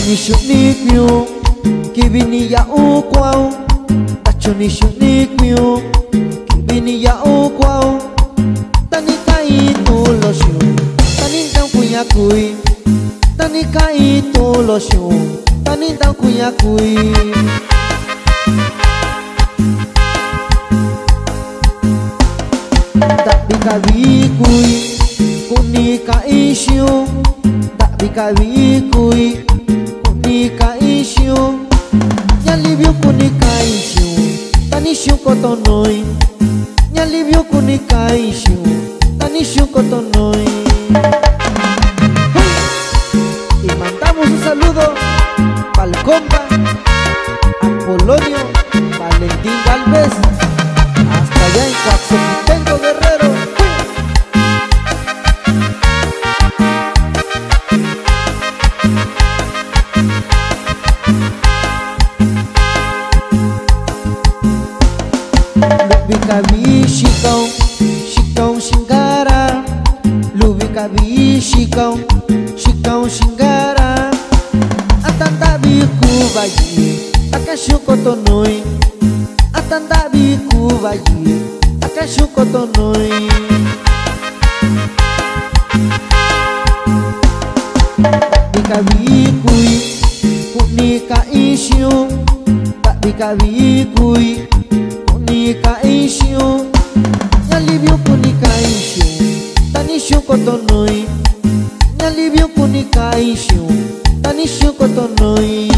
ni shuni kyu kibini ya ukwao tacho ni shuni kyu kibini ya ukwao tani kai tu lo shu tani tang kuya kui tani kai tu lo shu tani tang kuya kui tak bikawi kui kuni kai shu tak bikawi kui kuni kai shu nyalibyo kuni kai shu tani shu kotonoi nyalibyo kuni kai shu tani shu kotonoi. Y mandamos un saludo pa'l compa Apolonio Valentín Galvez hasta allá en Coaxoquitengo, Guerrero. Lubikabi shikong shikong shingara Lubikabi shikong shikong shingara Atandabi kubayi akashukotonoi Atandabi kubayi akashukotonoi. Bikabi kui kunika isyu tak bikabi kui kunika isyu nyalibyo kunika isyu tanishu kotonoi nyalibyo kunika isyu tanishu kotonoi.